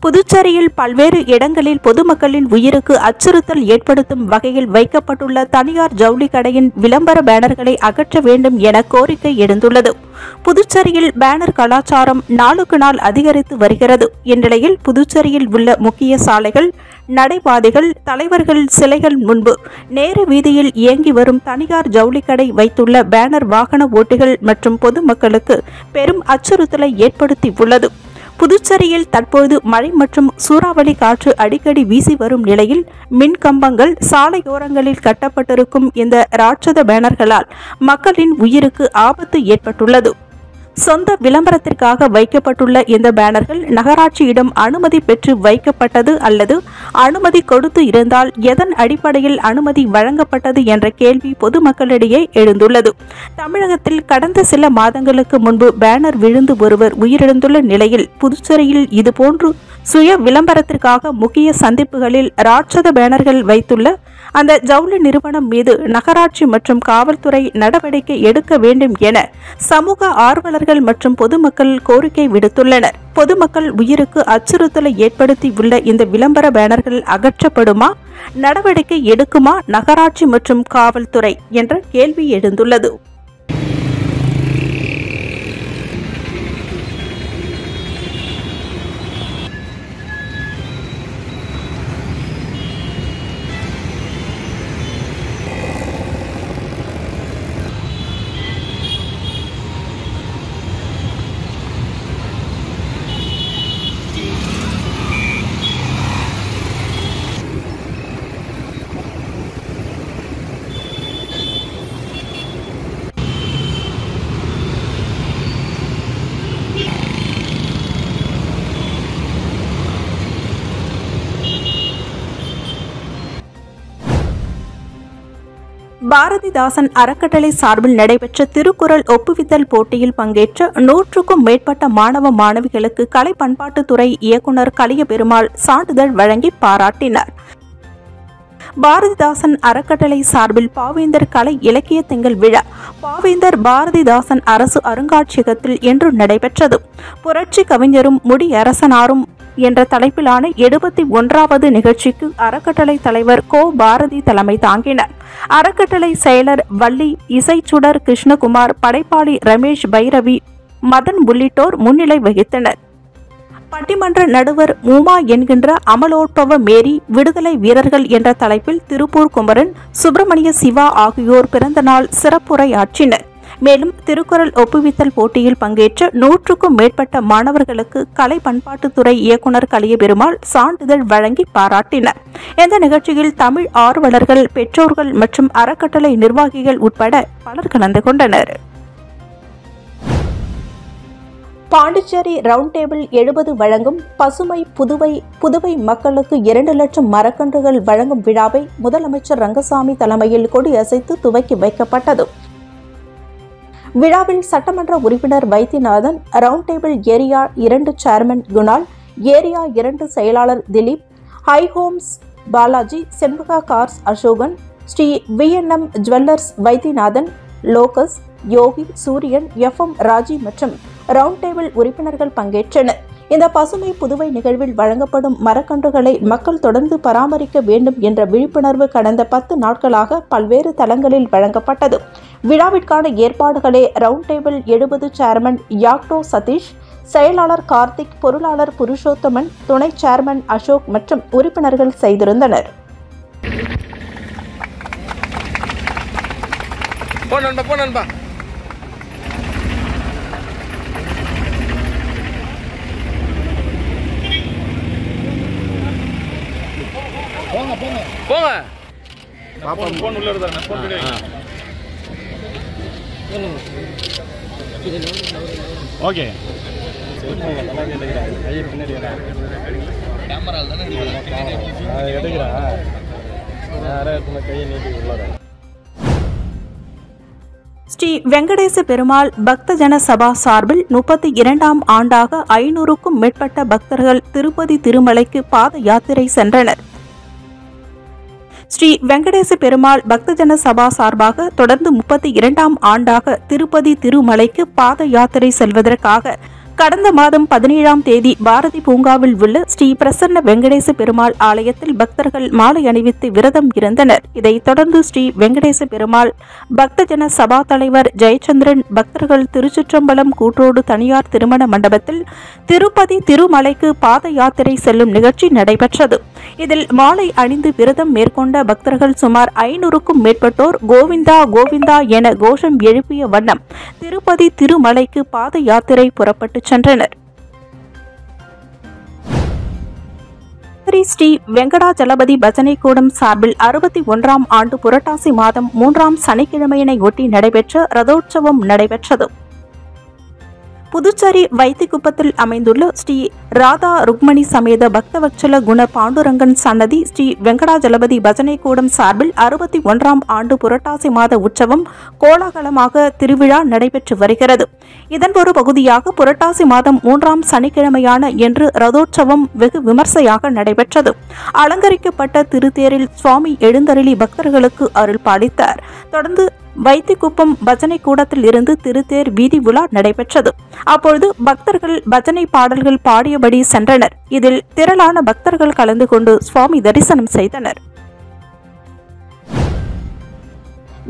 புதுச்சேரியில் பல்வேறு இடங்களில் பொதுமக்களின் உயிருக்கு அச்சுறுத்தல் ஏற்படுத்தும் வகையில் வைக்கப்பட்டுள்ள தனியார் ஜவுளி கடையின் விளம்பர பேனர்களை அகற்ற வேண்டும் என கோரிக்கை எழுந்துள்ளது. புதுச்சேரியில் பேனர் கலாச்சாரம் நாளுக்கு நாள் அதிகரித்து வருகிறது. இந்நிலையில் புதுச்சேரியில் உள்ள முக்கிய சாலைகள், நடைபாதைகள், தலைவர்கள் சிலைகள் முன்பு நேர வீதியில் இயங்கி வரும் தனியார் ஜவுளி கடை வைத்துள்ள பேனர் வாகன ஓட்டிகள் மற்றும் பொதுமக்களுக்கு பெரும் அச்சுறுத்தலை ஏற்படுத்தியுள்ளது. புதுச்சேரியில் தற்போது மழை மற்றும் சூறாவளி காற்று அடிக்கடி வீசி வரும் நிலையில் மின் கம்பங்கள், சாலையோரங்களில் கட்டப்பட்டிருக்கும் இந்த ராட்சத பேனர்களால் மக்களின் உயிருக்கு ஆபத்து ஏற்பட்டுள்ளது. சொந்த விளம்பரத்திற்காக வைக்கப்பட்டுள்ள இந்த பேனர்கள் நகராட்சியிடம் அனுமதி பெற்று வைக்கப்பட்டது அல்லது அனுமதி கொடுத்து இருந்தால் எதன் அடிப்படையில் அனுமதி வழங்கப்பட்டது என்ற கேள்வி பொதுமக்களிடையே எழுந்துள்ளது. தமிழகத்தில் கடந்த சில மாதங்களுக்கு முன்பு பேனர் விழுந்து ஒருவர் உயிரிழந்துள்ள நிலையில் புதுச்சேரியில் இதுபோன்று சுய விளம்பரத்திற்காக முக்கிய சந்திப்புகளில் ராட்சத பேனர்கள் வைத்துள்ள அந்த ஜவுளி நிறுவனம் மீது நகராட்சி மற்றும் காவல்துறை நடவடிக்கை எடுக்க வேண்டும் என சமூக ஆர்வலர்கள் மற்றும் பொதுமக்கள் கோரிக்கை விடுத்துள்ளனர். பொதுமக்கள் உயிருக்கு அச்சுறுத்தலை ஏற்படுத்தியுள்ள இந்த விளம்பர பேனர்கள் அகற்றப்படுமா, நடவடிக்கை எடுக்குமா நகராட்சி மற்றும் காவல்துறை என்ற கேள்வி எழுந்துள்ளது. பாரதிதாசன் அறக்கட்டளை சார்பில் நடைபெற்ற திருக்குறள் ஒப்புவித்தல் போட்டியில் பங்கேற்ற 100க்கும் மேற்பட்ட மாணவ மாணவிகளுக்கு கலை பண்பாட்டுத்துறை இயக்குநர் கலியபெருமாள் சான்றிதழ் வழங்கி பாராட்டினார். பாரதிதாசன் அறக்கட்டளை சார்பில் பாவேந்தர் கலை இலக்கிய திங்கள் விழா பாவேந்தர் பாரதிதாசன் அரசு அருங்காட்சியகத்தில் இன்று நடைபெற்றது. புரட்சி கவிஞரும் முடியரசனாரும் என்ற தலைப்பிலான 71வது நிகழ்ச்சிக்கு அறக்கட்டளை தலைவர் கோ பாரதி தலைமை தாங்கினார். அறக்கட்டளை செயலர் வள்ளி, இசைச்சுடர் கிருஷ்ணகுமார், படைப்பாளி ரமேஷ் பைரவி, மதன் உள்ளிட்டோர் முன்னிலை வகித்தனர். பட்டிமன்ற நடுவர் உமா என்கின்ற அமலோற்பவ மேரி, விடுதலை வீரர்கள் என்ற தலைப்பில் திருப்பூர் குமரன், சுப்பிரமணிய சிவா ஆகியோர் பிறந்தநாள் சிறப்புரையாற்றினர். மேலும் திருக்குறள் ஒப்புவித்தல் போட்டியில் பங்கேற்ற 100க்கும் மேற்பட்ட மாணவர்களுக்கு கலை பண்பாட்டுத்துறை இயக்குநர் கலியபெருமாள் சான்றிதழ் வழங்கி பாராட்டினார். இந்த நிகழ்ச்சியில் தமிழ் ஆர்வலர்கள், பெற்றோர்கள் மற்றும் அறக்கட்டளை நிர்வாகிகள் உட்பட பலர் கலந்து கொண்டனர். பாண்டிச்சேரி ரவுண்ட் டேபிள் 70 வழங்கும் பசுமை புதுவை மக்களுக்கு 2 லட்சம் மரக்கன்றுகள் வழங்கும் விழாவை முதலமைச்சர் ரங்கசாமி தலைமையில் கொடியசைத்து துவக்கி வைக்கப்பட்டது. விழாவில் சட்டமன்ற உறுப்பினர் Vaidyanathan, round table area 2 chairman Kunal, area 2 செயலாளர் Dileep, high homes Balaji, Shenbaga cars Ashokan, Shri VNM jewellers Vaidyanathan, லோகஸ், யோகி, சூரியன், FM ராஜி மற்றும் ரவுண்ட் டேபிள் உறுப்பினர்கள் பங்கேற்றனர். இந்த பசுமை புதுவை நிகழ்வில் வழங்கப்படும் மரக்கன்றுகளை மக்கள் தொடர்ந்து பராமரிக்க வேண்டும் என்ற விழிப்புணர்வு கடந்த 10 நாட்களாக பல்வேறு தளங்களில் வழங்கப்பட்டது. விழாவிற்கான ஏற்பாடுகளை ரவுண்ட் டேபிள் 70 சேர்மன் யாக்டோ சதீஷ், செயலாளர் கார்த்திக், பொருளாளர் புருஷோத்தமன், துணை சேர்மன் அசோக் மற்றும் உறுப்பினர்கள் செய்திருந்தனர். போங்க பாப்பா போன் உள்ள இருந்தா போன் வீடியோ ஓகே ஐயா பின்னாடி வரா கேமரா தான எடுங்கடா யாரே உங்க கையை நீட்டி உள்ளார. ஸ்ரீ வெங்கடேச பெருமாள் பக்தஜன சபா சார்பில் 32ஆம் ஆண்டாக 500க்கும் மேற்பட்ட பக்தர்கள் திருப்பதி திருமலைக்கு பாத யாத்திரை சென்றனர். ஸ்ரீ வெங்கடேச பெருமாள் பக்தஜன சபா சார்பாக தொடர்ந்து 32ஆம் ஆண்டாக திருப்பதி திருமலைக்கு பாத யாத்திரை செல்வதற்காக கடந்த மாதம் 17ஆம் தேதி பாரதி பூங்காவில் உள்ள ஸ்ரீ பிரசன்ன வெங்கடேச பெருமாள் ஆலயத்தில் பக்தர்கள் மாலை அணிவித்து விரதம் இருந்தனர். இதைத் தொடர்ந்து ஸ்ரீ வெங்கடேச பெருமாள் பக்தஜன சபா தலைவர் ஜெயச்சந்திரன் பக்தர்கள் திருச்சிற்றம்பலம் கூற்றோடு தனியார் திருமண மண்டபத்தில் திருப்பதி திருமலைக்கு பாத யாத்திரை செல்லும் நிகழ்ச்சி நடைபெற்றது. இதில் மாலை அணிந்து விரதம் மேற்கொண்ட பக்தர்கள் சுமார் 500க்கும் மேற்பட்டோர் கோவிந்தா கோவிந்தா என கோஷம் எழுப்பிய வண்ணம் திருப்பதி திருமலைக்கு பாத யாத்திரை புறப்பட்டு சென்றனர். ஸ்ரீ வெங்கடாஜலபதி பஜனை கூடம் சார்பில் 61ஆம் ஆண்டு புரட்டாசி மாதம் 3ஆம் சனிக்கிழமையினை ஒட்டி நடைபெற்ற ரதோற்சவம் நடைபெற்றது. புதுச்சேரி வைத்திக்குப்பத்தில் அமைந்துள்ள ஸ்ரீ ராதா ருக்மணி சமேத பக்தவத்சல குண பாண்டுரங்கன் சன்னதி ஸ்ரீ வெங்கடாஜலபதி பஜனை கூடம் சார்பில் 61ஆம் ஆண்டு புரட்டாசி மாத உற்சவம் கோலாகலமாக திருவிழா நடைபெற்று வருகிறது. இதன் ஒரு பகுதியாக புரட்டாசி மாதம் 3ஆம் சனிக்கிழமையான இன்று ரதோற்சவம் வெகு விமர்சையாக நடைபெற்றது. அலங்கரிக்கப்பட்ட திருத்தேரில் சுவாமி எழுந்தருளி பக்தர்களுக்கு அருள் பாலித்தார். தொடர்ந்து வைத்திக்குப்பம் பஜனை கூடத்தில் இருந்து திருத்தேர் வீதி உலா நடைபெற்றது. அப்பொழுது பக்தர்கள் பஜனை பாடல்கள் பாடியபடி சென்றனர். இதில் திரளான பக்தர்கள் கலந்து கொண்டு சுவாமி தரிசனம் செய்தனர்.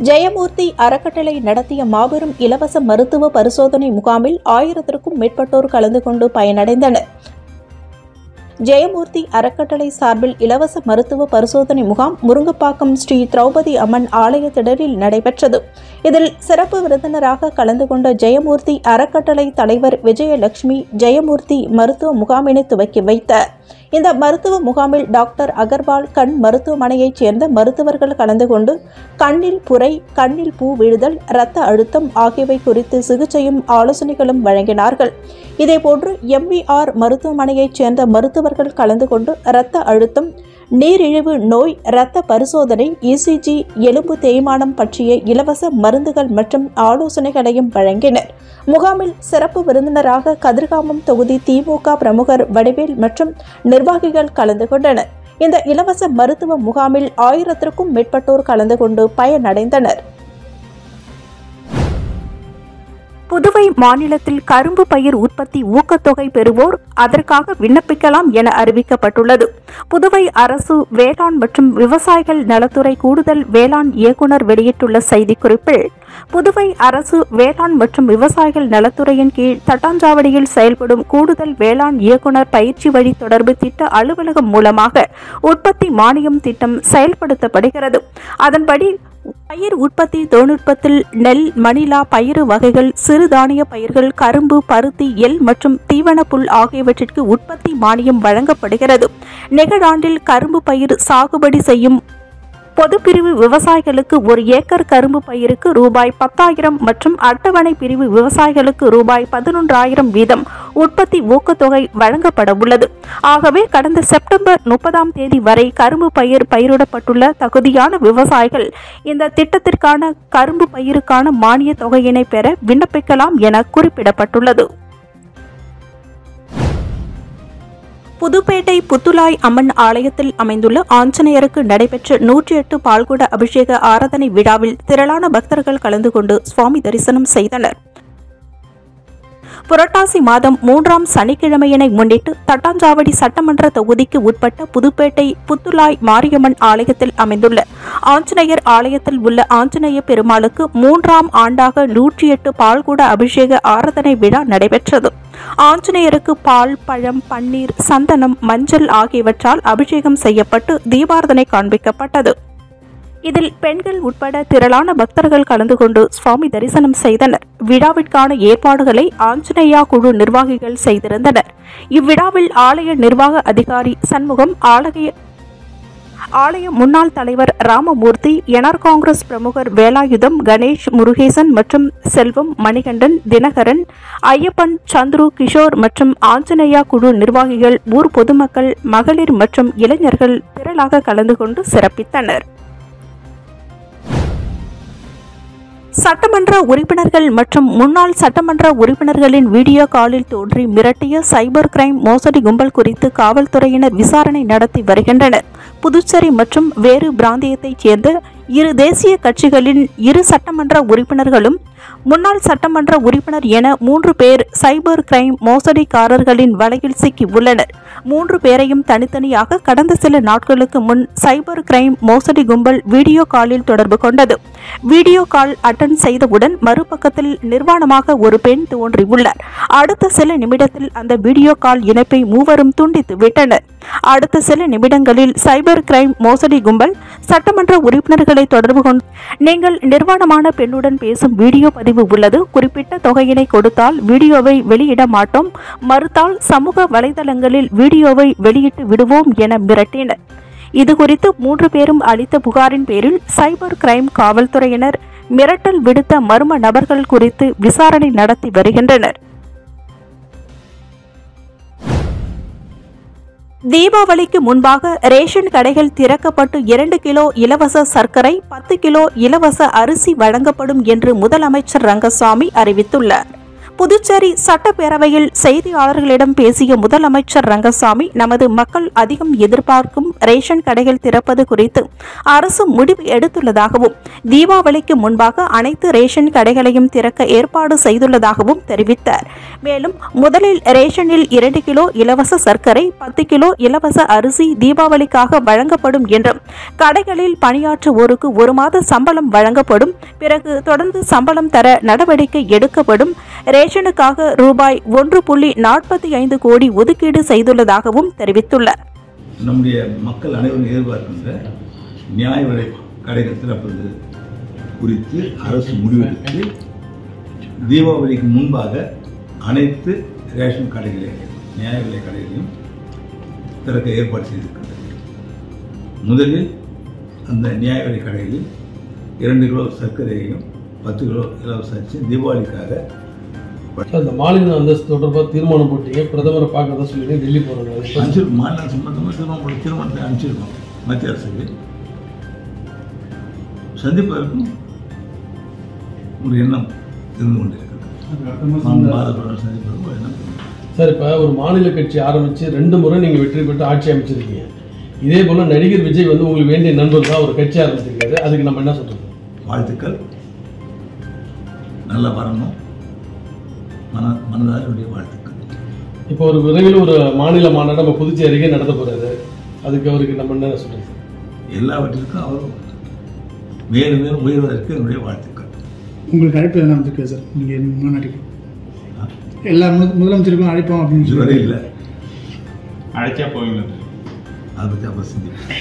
ஜெயமூர்த்தி அறக்கட்டளை நடத்திய மாபெரும் இலவச மருத்துவ பரிசோதனை முகாமில் 1000க்கும் மேற்பட்டோர் கலந்து கொண்டு பயனடைந்தனர். ஜெயமூர்த்தி அறக்கட்டளை சார்பில் இலவச மருத்துவ பரிசோதனை முகாம் முருங்கப்பாக்கம் ஸ்ரீ திரௌபதி அம்மன் ஆலய திடலில் நடைபெற்றது. இதில் சிறப்பு விருந்தினராக கலந்து கொண்ட ஜெயமூர்த்தி அறக்கட்டளை தலைவர் விஜயலட்சுமி ஜெயமூர்த்தி மருத்துவ முகாமினை துவக்கி வைத்தார். இந்த மருத்துவ முகாமில் டாக்டர் அகர்வால் கண் மருத்துவமனையைச் சேர்ந்த மருத்துவர்கள் கலந்து கொண்டு கண்ணில் புரை, கண்ணில் பூ விழுதல், இரத்த அழுத்தம் ஆகியவை குறித்து சிகிச்சையும் ஆலோசனைகளும் வழங்கினார்கள். இதேபோன்று MVR மருத்துவமனையைச் சேர்ந்த மருத்துவர்கள் கலந்து கொண்டு இரத்த அழுத்தம், நீரிழிவு நோய், இரத்த பரிசோதனை, ECG, எலும்பு தேய்மானம் பற்றிய இலவச மருந்துகள் மற்றும் ஆலோசனைகளையும் வழங்கினர். முகாமில் சிறப்பு விருந்தினராக கதிர்காமம் தொகுதி திமுக பிரமுகர் வடிவேல் மற்றும் நிர்வாகிகள் கலந்து கொண்டனர். இந்த இலவச மருத்துவ முகாமில் 1000க்கும் மேற்பட்டோர் கலந்து கொண்டு பயனடைந்தனர். புதுவை மாநிலத்தில் கரும்பு பயிர் உற்பத்தி ஊக்கத்தொகை பெறுவோர் அதற்காக விண்ணப்பிக்கலாம் என அறிவிக்கப்பட்டுள்ளது. புதுவை அரசு வேளாண் மற்றும் விவசாயிகள் நலத்துறை கூடுதல் வேளாண் இயக்குநர் வெளியிட்டுள்ள செய்திக்குறிப்பில், புதுவை அரசு வேளாண் மற்றும் விவசாயிகள் நலத்துறையின் கீழ் தட்டாஞ்சாவடியில் செயல்படும் கூடுதல் வேளாண் இயக்குநர் பயிற்சி வழி தொடர்பு திட்ட அலுவலகம் மூலமாக உற்பத்தி மானியம் திட்டம் செயல்படுத்தப்படுகிறது. அதன்படி பயிர் உற்பத்தி தொழில்நுட்பத்தில் நெல், மணிலா, பயிறு வகைகள், சிறுதானிய பயிர்கள், கரும்பு, பருத்தி, எள் மற்றும் தீவனப்புல் ஆகியவற்றிற்கு உற்பத்தி மானியம் வழங்கப்படுகிறது. நிகழாண்டில் கரும்பு பயிர் சாகுபடி செய்யும் பொதுப்பிரிவு விவசாயிகளுக்கு 1 ஏக்கர் கரும்பு பயிருக்கு ரூபாய் 10,000 மற்றும் அட்டவணை பிரிவு விவசாயிகளுக்கு ரூபாய் 11,000 வீதம் உற்பத்தி ஊக்கத்தொகை வழங்கப்பட உள்ளது. ஆகவே கடந்த செப்டம்பர் 30ஆம் தேதி வரை கரும்பு பயிர் பயிரிடப்பட்டுள்ள தகுதியான விவசாயிகள் இந்த திட்டத்திற்கான கரும்பு பயிருக்கான மானிய தொகையினை பெற விண்ணப்பிக்கலாம் என குறிப்பிடப்பட்டுள்ளது. புதுப்பேட்டை புத்துலாய் அம்மன் ஆலயத்தில் அமைந்துள்ள ஆஞ்சநேயருக்கு நடைபெற்ற 108 பால்குட அபிஷேக ஆராதனை விழாவில் திரளான பக்தர்கள் கலந்து கொண்டு சுவாமி தரிசனம் செய்தனர். புரட்டாசி மாதம் 3ஆம் சனிக்கிழமையினை முன்னிட்டு தட்டாஞ்சாவடி சட்டமன்ற தொகுதிக்கு உட்பட்ட புதுப்பேட்டை புத்துலாய் மாரியம்மன் ஆலயத்தில் அமைந்துள்ள ஆஞ்சநேயர் ஆலயத்தில் உள்ள ஆஞ்சநேய பெருமாளுக்கு 3ஆம் ஆண்டாக 108 பால்குட அபிஷேக ஆராதனை விழா நடைபெற்றது. ஆஞ்சநேயருக்கு பால், பழம், பன்னீர், சந்தனம், மஞ்சள் ஆகியவற்றால் அபிஷேகம் செய்யப்பட்டு தீபாராதனை காண்பிக்கப்பட்டது. இதில் பெண்கள் உட்பட திரளான பக்தர்கள் கலந்து கொண்டு சுவாமி தரிசனம் செய்தனர். விழாவிற்கான ஏற்பாடுகளை ஆஞ்சநேயா குழு நிர்வாகிகள் செய்திருந்தனர். இவ்விழாவில் ஆலய நிர்வாக அதிகாரி சண்முகம், ஆலய முன்னாள் தலைவர் ராமமூர்த்தி, என்ஆர் காங்கிரஸ் பிரமுகர் வேலாயுதம், கணேஷ், முருகேசன் மற்றும் செல்வம், மணிகண்டன், தினகரன், ஐயப்பன், சந்துரு, கிஷோர் மற்றும் ஆஞ்சநேயா குழு நிர்வாகிகள், ஊர் பொதுமக்கள், மகளிர் மற்றும் இளைஞர்கள் திரளாக கலந்து கொண்டு சிறப்பித்தனர். சட்டமன்ற உறுப்பினர்கள் மற்றும் முன்னாள் சட்டமன்ற உறுப்பினர்களின் வீடியோ காலில் தோன்றி மிரட்டிய சைபர் கிரைம் மோசடி கும்பல் குறித்து காவல்துறையினர் விசாரணை நடத்தி வருகின்றனர். புதுச்சேரி மற்றும் வேறு பிராந்தியத்தைச் சேர்ந்த 2 தேசிய கட்சிகளின் 2 சட்டமன்ற உறுப்பினர்களும் முன்னாள் சட்டமன்ற உறுப்பினர் என 3 பேர் சைபர் கிரைம் மோசடிக்காரர்களின் வலையில் சிக்கி உள்ளனர். 3 பேரையும் தனித்தனியாக கடந்த சில நாட்களுக்கு முன் சைபர் கிரைம் மோசடி கும்பல் வீடியோ காலில் தொடர்பு கொண்டது. வீடியோ கால் அட்டன் செய்தவுடன் மறுபக்கத்தில் நிர்வாணமாக ஒரு பெண் தோன்றியுள்ளார். அடுத்த சில நிமிடத்தில் அந்த வீடியோ கால் இணைப்பை மூவரும் துண்டித்து விட்டனர். அடுத்த சில நிமிடங்களில் சைபர் கிரைம் மோசடி கும்பல் சட்டமன்ற உறுப்பினர்களை தொடர்பு கொண்டு, நீங்கள் நிர்வாணமான பெண்ணுடன் பேசும் வீடியோ பதிவு உள்ளது, குறிப்பிட்ட தொகையினை கொடுத்தால் வீடியோவை வெளியிட மாட்டோம், மறுத்தால் சமூக வலைதளங்களில் வீடியோவை வெளியிட்டு விடுவோம் என மிரட்டினர். இதுகுறித்து 3 பேரும் அளித்த புகாரின் பேரில் சைபர் கிரைம் காவல்துறையினர் மிரட்டல் விடுத்த மர்ம நபர்கள் குறித்து விசாரணை நடத்தி வருகின்றனர். தீபாவளிக்கு முன்பாக ரேஷன் கடைகள் திறக்கப்பட்டு 2 கிலோ இலவச சர்க்கரை, 10 கிலோ இலவச அரிசி வழங்கப்படும் என்று முதலமைச்சர் ரங்கசாமி அறிவித்துள்ளார். புதுச்சேரி சட்டப்பேரவையில் செய்தியாளர்களிடம் பேசிய முதலமைச்சர் ரங்கசாமி, நமது மக்கள் அதிகம் எதிர்பார்க்கும் ரேஷன் கடைகள் திறப்பது குறித்து அரசு முடிவு எடுத்துள்ளதாகவும், தீபாவளிக்கு முன்பாக அனைத்து ரேஷன் கடைகளையும் திறக்க ஏற்பாடு செய்துள்ளதாகவும் தெரிவித்தார். மேலும் முதலில் ரேஷனில் 2 கிலோ இலவச சர்க்கரை, 10 கிலோ இலவச அரிசி தீபாவளிக்காக வழங்கப்படும் என்றும், கடைகளில் பணியாற்றுவோருக்கு 1 மாத சம்பளம் வழங்கப்படும், பிறகு தொடர்ந்து சம்பளம் தர நடவடிக்கை எடுக்கப்படும், ரேஷனுக்காக ரூபாய் 1.45 கோடி ஒதுக்கீடு செய்துள்ளதாகவும் தெரிவித்துள்ளார். நம்முடைய மக்கள் அனைவரும் எதிர்பார்க்கின்ற நியாய விலை கடைகள் திறப்பது குறித்து அரசு முடிவெடுத்து தீபாவளிக்கு முன்பாக அனைத்து ரேஷன் கடைகளையும் நியாய விலை கடைகளையும் திறக்க ஏற்பாடு செய்திருக்கின்றது. முதலில் அந்த நியாய விலை கடைகளில் 2 கிலோ சர்க்கரையையும் 10 கிலோ இலவச அரிசி தீபாவளிக்காக அந்த மாநில அந்தஸ்து தொடர்பாக தீர்மானம் போட்டீங்க, பிரதமரை பார்க்கறதா சொல்லி டெல்லி போகிறாங்க. அனுப்பிச்சிருக்கோம், மாநில சம்பந்தமாக தீர்மானத்தை அனுப்பிச்சிருக்கோம் மத்திய அரசுக்கு. சந்திப்பதற்கும் ஒரு எண்ணம் இருந்து கொண்டிருக்கிறது. சந்திப்பதற்கும் ஒரு எண்ணம். சார், இப்போ ஒரு மாநில கட்சி ஆரம்பித்து 2 முறை நீங்கள் வெற்றி பெற்று ஆட்சி அமைச்சிருக்கீங்க. இதே போல் நடிகர் விஜய் வந்து உங்களுக்கு வேண்டிய நண்பர் தான் ஒரு கட்சி ஆரம்பிச்சிருக்காரு. அதுக்கு நம்ம என்ன சொல்கிறது? வாழ்த்துக்கள், நல்லா வரணும், மனதாருடைய வாழ்த்துக்கள். இப்போ ஒரு விரைவில் ஒரு மாநில மாநாடு நம்ம புதுச்சேரிக்கே நடத்த போறாரு. அதுக்கு அவருக்கு நம்ம என்ன சொல்றது? எல்லாவற்றிற்கும் அவர் மேலும் மேலும் உயர்வதற்கு என்னுடைய வாழ்த்துக்கள். உங்களுக்கு அழைப்பு எதனா வந்திருக்கா சார்? நீங்கள் மாநாட்டுக்கு எல்லா முதலமைச்சருக்கும் அழைப்போம் அப்படின்னு இதுவரை இல்லை. அழைச்சா போவீங்க, அதை பற்றி அப்புறம் சிந்திப்போம்.